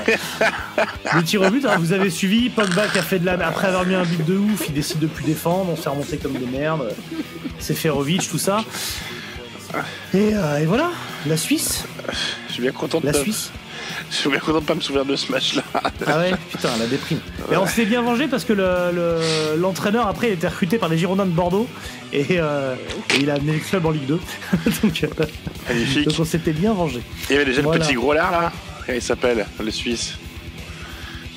Les tirs au but, alors, vous avez suivi. Pogba qui a fait après avoir mis un but de ouf, il décide de plus défendre, on se fait remonter comme des merdes. C'est Seferovic, tout ça. Et voilà, la Suisse.
Je suis bien content de
la Suisse.
Je suis bien content de pas me souvenir de ce match-là.
Ah ouais, putain, la déprime. Ouais. Et on s'est bien vengé parce que l'entraîneur après il était recruté par les Girondins de Bordeaux et il a amené le club en Ligue 2.
Magnifique.
Donc on s'était bien vengé.
Il y avait déjà le petit gros là. Il s'appelle le Suisse.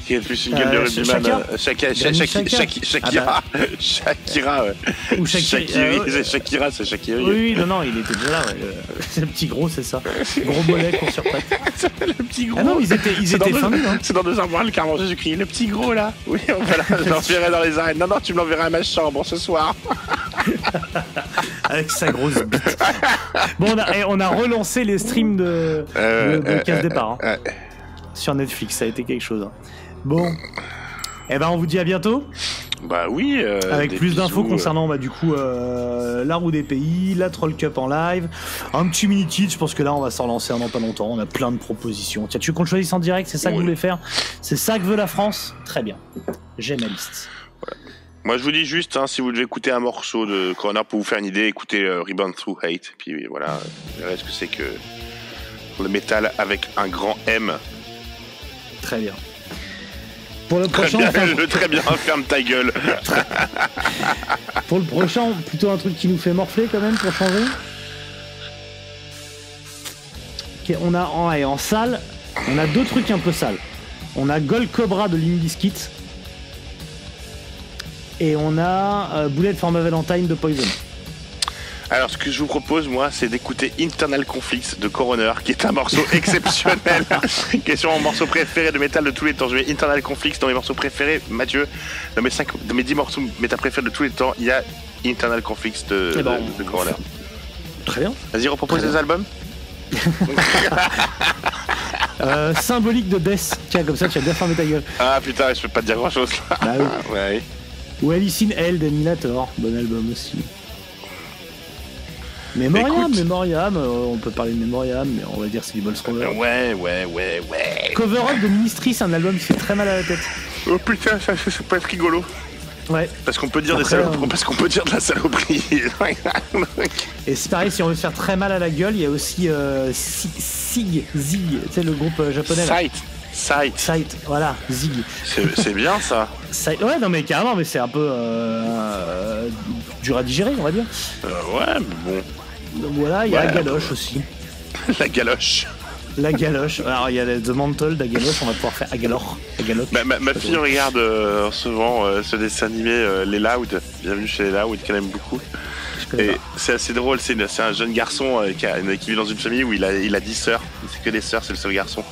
Qui est plus une gueule de rugbyman. Shakira. Shakira, ouais.
Ou Shakiri.
Shakira, c'est Shakiri.
Oui, non, il était déjà là. Ouais. Le petit gros, c'est ça. Gros mollet qu'on surprête.
Le petit gros.
Ah non, ils étaient fins.
C'est dans 2 armoires, le Carmen, j'ai crié le petit gros là. Oui, voilà, je l'enverrai dans les arènes. Non, tu me l'enverras à ma chambre ce soir.
Avec sa grosse bite. Bon, on a relancé les streams de Casse Départ. Sur Netflix, ça a été quelque chose. Bon, on vous dit à bientôt.
Bah oui.
Avec plus d'infos
bisous,
concernant du coup la roue des pays, la Troll Cup en live, un petit mini-kit, je pense que là on va s'en lancer dans pas longtemps, on a plein de propositions. Tiens, tu veux qu'on le choisisse en direct, c'est ça que vous voulez faire? C'est ça que veut la France? Très bien, j'ai ma liste.
Voilà. Moi je vous dis juste, si vous devez écouter un morceau de Coroner pour vous faire une idée, écoutez Rebound Through Hate, puis voilà, vous verrez ce que c'est que le métal avec un grand M.
Très bien. Pour le prochain,
très bien, ferme ta gueule.
Pour le prochain, plutôt un truc qui nous fait morfler quand même pour changer. Okay, on a en salle, on a deux trucs un peu sales. On a Gold Cobra de Limp Bizkit et on a Bullet for My Valentine de Poison.
Alors, ce que je vous propose, moi, c'est d'écouter Internal Conflicts de Coroner, qui est un morceau exceptionnel, qui est sur mon morceau préféré de métal de tous les temps. Je mets Internal Conflicts dans mes morceaux préférés. Mathieu, dans mes 10 morceaux métal préférés de tous les temps, il y a Internal Conflicts de Coroner.
Très bien.
Vas-y, repropose des albums.
Symbolique de Death. Tiens, comme ça, tu vas bien fermer ta gueule.
Ah putain, je peux pas te dire grand-chose là.
Bah oui.
Ouais.
Ou Alice in Hell d'Animator. Bon album aussi. Memoriam, on peut parler de Memoriam, mais on va dire c'est du Bolz Cover.
Ouais.
Cover Up de Ministry, c'est un album qui fait très mal à la tête.
Oh putain, ça peut être rigolo.
Ouais.
Parce qu'on peut dire parce qu'on peut dire de la saloperie.
Et c'est pareil, si on veut se faire très mal à la gueule, il y a aussi Zig, tu sais le groupe japonais. Sight, voilà, Zig.
C'est bien ça.
Ouais, non mais carrément, mais c'est un peu dur à digérer, on va dire.
Ouais, mais bon.
Donc voilà, il y a la galoche aussi.
La galoche.
La galoche. Alors il y a The Mantle, la galoche, on va pouvoir faire Agaloch.
Ma fille regarde en ce moment ce dessin animé Les Loud. Bienvenue chez Les Loud, qu'elle aime beaucoup. Et c'est assez drôle, c'est un jeune garçon qui vit dans une famille où il a 10 sœurs. C'est que des sœurs, c'est le seul garçon.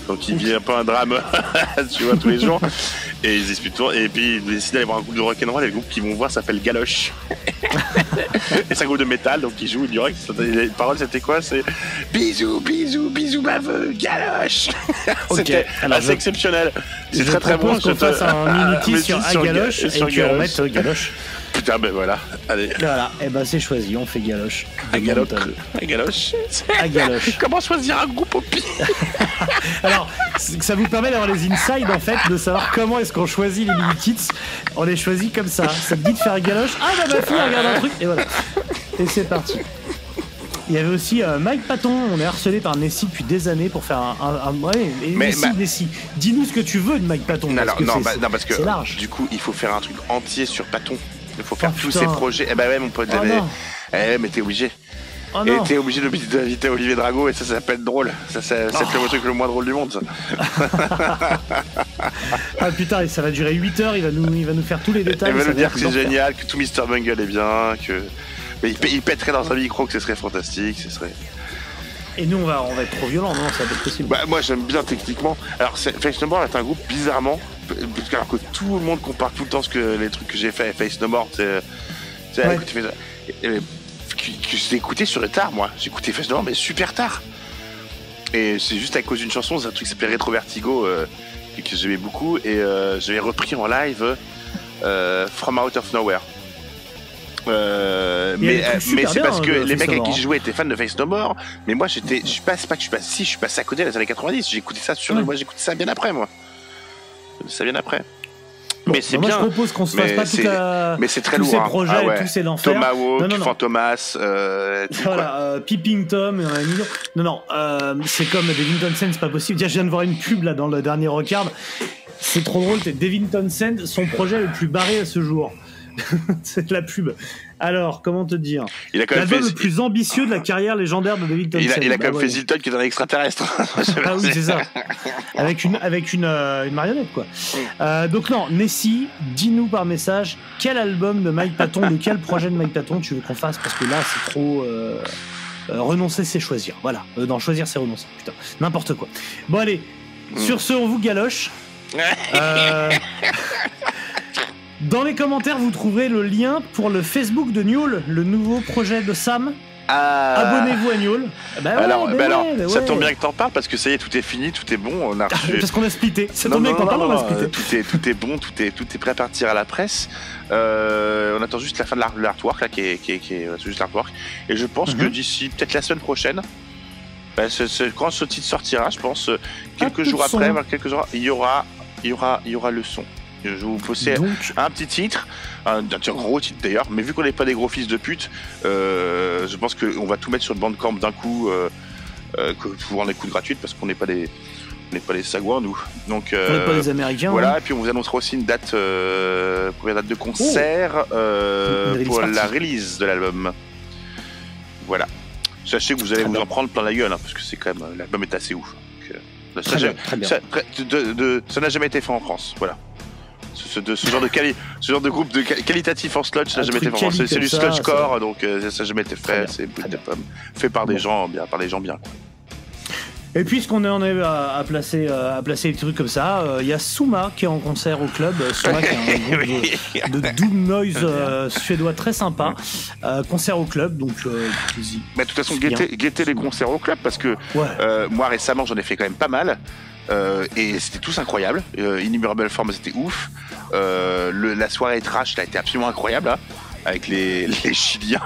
Donc il vit un peu un drame, tu vois, tous les jours. Et ils se disputent tout. Et puis il décide d'aller voir un groupe de rock'n'roll et le groupe qu'ils vont voir s'appelle Galoche. Et c'est un groupe de métal, donc ils jouent du rock. Les paroles c'était quoi? C'est bisous, bisous, bisous baveux, Galoche. C'était assez exceptionnel. C'est très bon.
Je fasse un mini sur Galoche et tu remettes Galoche.
Putain, ben voilà, allez.
Voilà, et ben c'est choisi, on fait Galoche.
Galoche.
Comment
choisir un groupe au pire?
Alors, ça vous permet d'avoir les insides en fait, de savoir comment est-ce qu'on choisit les mini-kits. On les choisit comme ça. Ça te dit de faire Galoche. Ah bah ma fille regarde un truc, et voilà. Et c'est parti. Il y avait aussi Mike Patton, on est harcelé par Nessie depuis des années pour faire Nessie, dis-nous ce que tu veux de Mike Patton.
Parce que large. Du coup, il faut faire un truc entier sur Patton. Il faut faire tous ses projets. Eh ben ouais, mon pote. Mais t'es obligé. Et t'es obligé d'inviter Olivier Drago et ça peut être drôle. C'est le truc le moins drôle du monde, ça.
Ah putain, ça va durer 8 heures, il va nous faire tous les détails.
Il va nous dire que c'est génial, que tout Mr. Bungle est bien, que... Mais il pèterait dans un micro, que ce serait fantastique, ce serait...
Et nous, on va être trop violents, non? Ça va être possible.
Bah, moi, j'aime bien techniquement. Alors, Face No More est un groupe bizarrement, alors que tout le monde compare tout le temps les trucs que j'ai fait avec Face No More, que j'ai écouté sur le tard, moi. J'ai écouté Face No More, mais super tard. Et c'est juste à cause d'une chanson, c'est un truc qui s'appelait Retro Vertigo, que j'aimais beaucoup, et j'avais repris en live From Out of Nowhere. Mais c'est parce que les mecs avec qui je jouais étaient fans de Face No More, mais moi je suis passé à côté des années 90, j'ai écouté ça moi j'écoutais ça bien après, moi. Mais c'est bien.
Moi je propose qu'on se fasse pas toute la...
Mais c'est très
tous
lourd.
Ces projets, tous ces l'enfer.
Tomahawk, Fantomas,
voilà, Peeping Tom, Non, c'est comme Devin Townsend, c'est pas possible. Tiens, je viens de voir une pub là dans le dernier Rockard. C'est trop drôle, Devin Townsend, son projet le plus barré à ce jour. C'est de la pub. Alors, comment te dire?
Il a quand même fait
le plus ambitieux de la carrière légendaire de David Townsend.
Il a quand même fait Zilton qui est un extraterrestre.
Ah oui, c'est ça. Avec une marionnette, quoi. Donc non, Nessie, dis-nous par message quel album de Mike Patton, de quel projet de Mike Patton tu veux qu'on fasse, parce que là, c'est trop... renoncer, c'est choisir. Voilà. Non, choisir, c'est renoncer. Putain, n'importe quoi. Bon, allez. Sur ce, on vous galoche. Dans les commentaires, vous trouverez le lien pour le Facebook de Newell, le nouveau projet de Sam. Abonnez-vous à Niol.
Alors, ça tombe bien que t'en parles parce que ça y est, tout est fini, tout est bon. On a reçu...
Parce qu'on a splitté. Ça tombe bien que t'en parles, on a splitté.
Tout est bon, tout est prêt à partir à la presse. On attend juste la fin de l'artwork là, qui est juste l'artwork. Et je pense que d'ici peut-être la semaine prochaine, quand ce titre sortira, je pense quelques jours après, il y aura le son. Je vais vous poster un petit titre, un gros titre d'ailleurs, mais vu qu'on n'est pas des gros fils de pute, je pense qu'on va tout mettre sur le Bandcamp d'un coup, pour en écoute gratuite, parce qu'on n'est pas des sagouins nous. Donc,
on n'est pas des Américains.
Voilà,
hein.
Et puis on vous annoncera aussi une date, première date de concert pour la release de l'album. Voilà. Sachez que vous allez vous en prendre plein la gueule, hein, parce que c'est quand même l'album est assez ouf. Donc, ça n'a jamais été fait en France. Voilà. Ce genre de groupe qualitatif en sludge, ça n'a jamais été fait en France. C'est du sludgecore, donc ça n'a jamais été fait. C'est fait par des gens bien, quoi.
Et puisqu'on en est à placer des trucs comme ça, il y a Suma qui est en concert au club. Suma qui est un groupe de doom noise suédois très sympa. Concert au club, donc
mais de toute façon, guettez les concerts au club parce que moi récemment j'en ai fait quand même pas mal. Et c'était tous incroyables. Innumerable Form, c'était ouf. La soirée trash, a été absolument incroyable, hein, avec les Chiliens.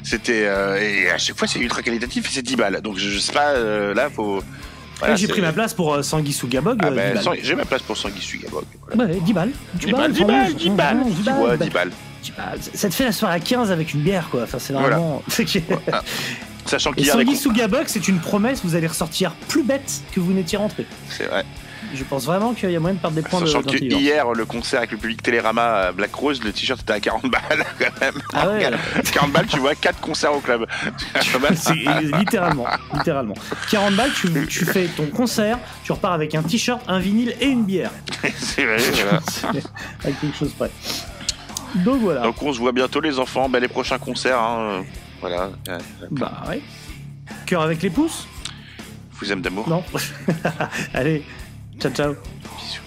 C'était et à chaque fois c'est ultra qualitatif et c'est 10 balles. Donc je sais pas, là faut.
Voilà, j'ai pris ma place pour Sanguissou Gabog.
J'ai ma place pour Sanguissou Gabog.
Voilà. Ouais, 10 balles.
10 balles. 10 balles.
Ça te fait la soirée à 15 avec une bière, quoi. Enfin, c'est vraiment.
Voilà. Sachant qu'il y a
Sanguissou Gabog, c'est une promesse, vous allez ressortir plus bête que vous n'étiez rentré.
C'est vrai.
Je pense vraiment qu'il y a moyen de perdre des points.
Sachant que hier, le concert avec le public Télérama à Black Rose, le t-shirt était à 40 balles quand même.
Ah ouais.
40 balles, tu vois, 4 concerts au club.
C'est littéralement. 40 balles, tu fais ton concert, tu repars avec un t-shirt, un vinyle et une bière.
C'est vrai, voilà.
Avec quelque chose près. Donc voilà.
Donc on se voit bientôt les enfants, les prochains concerts, hein, voilà.
Bah ouais. Cœur avec les pouces.
Vous aime d'amour.
Non. Allez, ciao.
Bisous.